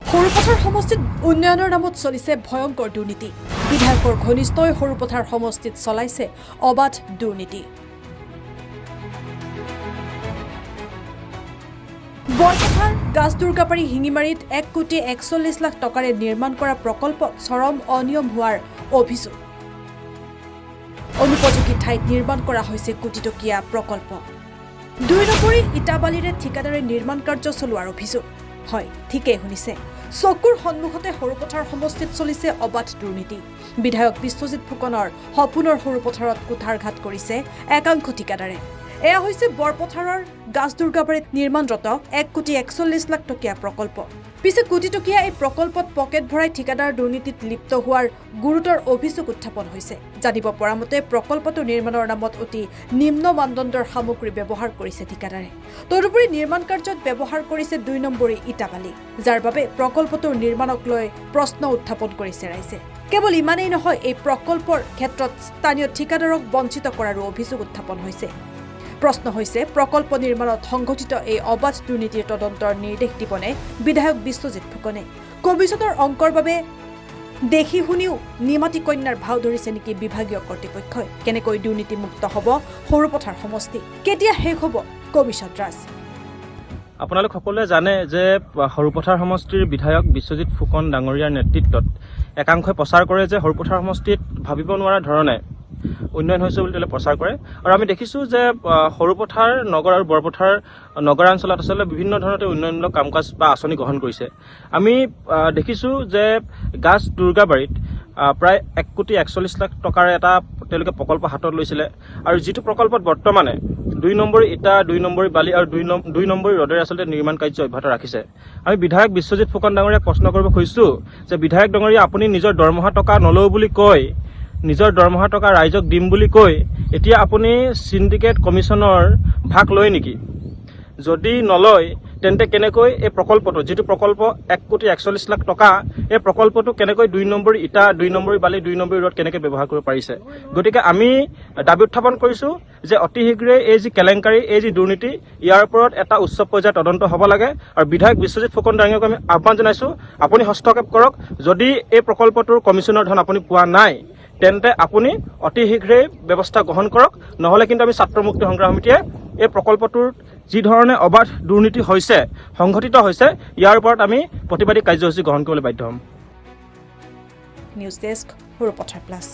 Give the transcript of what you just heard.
সৰুপথাৰ সমষ্টিত উন্নয়নৰ নামত চলিছে ভয়ংকৰ দুৰ্নীতি। বিধায়কৰ ঘনিষ্ঠই সৰুপথাৰ সমষ্টিত চলাইছে অবাধ দুৰ্নীতি। বৰপথাৰ গাছদুৰ্গাবাৰী শিঙিমাৰীত 1,41,00,000 টকাৰে নিৰ্মাণ কৰা প্ৰকল্পত চৰম অনিয়ম হোৱাৰ অভিযোগ। অনুপযোগী ঠাইত নিৰ্মাণ কৰা হৈছে কোটিটকীয়া প্ৰকল্প। 2 নম্বৰী ইটাবালিৰে ঠিকাদাৰে নিৰ্মাণ কাৰ্য চলোৱাৰ অভিযোগ। হয়, ঠিকেই শুনিছে, চকুৰ সন্মুখতে সৰুপথাৰ সমষ্টিত চলিছে অবাধ দুৰ্নীতি। বিধায়ক বিশ্বজিৎ ফুকনৰ সপোনৰ সৰুপথাৰত কুঠাৰঘাত কৰিছে একাংশ ঠিকাদাৰে। এয়া হৈছে বৰপথাৰৰ গাছদুৰ্গাবাৰীত নিৰ্মাণৰত 1,41,00,000 টকীয়া প্ৰকল্প। পিছে কোটিটকীয়া এই প্ৰকল্পত পকেট ভৰাই ঠিকাদাৰ দুৰ্নীতিত লিপ্ত হোৱাৰ গুৰুতৰ অভিযোগ উত্থাপন হৈছে। জানিব পৰা মতে প্ৰকল্পটো নিৰ্মাণৰ নামত অতি নিম্ন মানদণ্ডৰ সামগ্ৰী ব্যৱহাৰ কৰিছে ঠিকাদাৰে। তদুপৰি নিৰ্মাণ কাৰ্যত ব্যৱহাৰ কৰিছে 2 নম্বৰী ইটাবালি, যাৰ বাবে প্ৰকল্পটোৰ নিৰ্মাণক লৈ প্ৰশ্ন উত্থাপন কৰিছে ৰাইজে। কেৱল ইমানেই নহয়, এই প্ৰকল্পৰ ক্ষেত্ৰত স্থানীয় ঠিকাদাৰক বঞ্চিত কৰাৰো অভিযোগ উত্থাপন হৈছে। প্ৰশ্ন হৈছে, প্ৰকল্প নিৰ্মাণত সংঘটিত এই অবাধ দুৰ্নীতিৰ তদন্তৰ নিৰ্দেশ দিবনে বিধায়ক বিশ্বজিৎ ফুকনে? কমিছনৰ অংকৰ বাবে দেখি শুনিও নিমাতী কন্যাৰ ভাও ধৰিছে নেকি বিভাগীয় কৰ্তৃপক্ষই? কেনেকৈ দুৰ্নীতিমুক্ত হ'ব সৰুপথাৰ সমষ্টি? কেতিয়া শেষ হ'ব কমিছন ৰাজ? আপোনালোক সকলোৱে জানে যে সৰুপথাৰ সমষ্টিৰ বিধায়ক বিশ্বজিৎ ফুকন ডাঙৰীয়াৰ নেতৃত্বত একাংশই প্ৰচাৰ কৰে যে সৰুপথাৰ সমষ্টিত ভাবিব নোৱাৰা ধৰণে উন্নয়ন হৈছে বুলি তেওঁলোকে প্ৰচাৰ কৰে। আৰু আমি দেখিছোঁ যে সৰুপথাৰ নগৰ আৰু বৰপথাৰ নগৰাঞ্চলত আচলতে বিভিন্ন ধৰণে উন্নয়নমূলক কাম কাজ বা আঁচনি গ্ৰহণ কৰিছে। আমি দেখিছোঁ যে গাছ দুৰ্গাবাৰীত প্ৰায় 1,41,00,000 টকাৰ এটা তেওঁলোকে প্ৰকল্প হাতত লৈছিলে। আৰু যিটো প্ৰকল্পত বৰ্তমানে 2 নম্বৰী ইটা, 2 নম্বৰী বালি আৰু 2 নম্বৰী ৰডেৰে আচলতে নিৰ্মাণ কাৰ্য অব্যাহত ৰাখিছে। আমি বিধায়ক বিশ্বজিৎ ফুকন ডাঙৰীয়াক প্ৰশ্ন কৰিব খুজিছোঁ যে বিধায়ক ডাঙৰীয়া, আপুনি নিজৰ দৰমহা টকা নলওঁ বুলি কৈ, নিজৰ দৰমহা টকা ৰাইজক দিম বুলি কৈ এতিয়া আপুনি চিণ্ডিকেট কমিছনৰ ভাগ লয় নেকি? যদি নলয় তেন্তে কেনেকৈ এই প্ৰকল্পটো, যিটো প্ৰকল্প 1,41,00,000 টকা, এই প্ৰকল্পটো কেনেকৈ 2 নম্বৰী ইটা, 2 নম্বৰী বালি, 2 নম্বৰী ৰড কেনেকৈ ব্যৱহাৰ কৰিব পাৰিছে? গতিকে আমি দাবী উত্থাপন কৰিছোঁ যে অতি শীঘ্ৰে এই যি কেলেংকাৰী, এই যি দুৰ্নীতি, ইয়াৰ ওপৰত এটা উচ্চ পৰ্যায়ৰ তদন্ত হ'ব লাগে। আৰু বিধায়ক বিশ্বজিৎ ফুকন ডাঙৰীয়াক আমি আহ্বান জনাইছোঁ, আপুনি হস্তক্ষেপ কৰক। যদি এই প্ৰকল্পটোৰ কমিছনৰ ধন আপুনি পোৱা নাই তেন্তে আপুনি অতি শীঘ্ৰেই ব্যৱস্থা গ্ৰহণ কৰক, নহ'লে কিন্তু আমি ছাত্ৰ মুক্তি সংগ্ৰাম সমিতিয়ে এই প্ৰকল্পটোৰ যি ধৰণে অবাধ দুৰ্নীতি হৈছে, সংঘটিত হৈছে, ইয়াৰ ওপৰত আমি প্ৰতিবাদী কাৰ্যসূচী গ্ৰহণ কৰিবলৈ বাধ্য হ'ম। News desk, Sarupathar plus.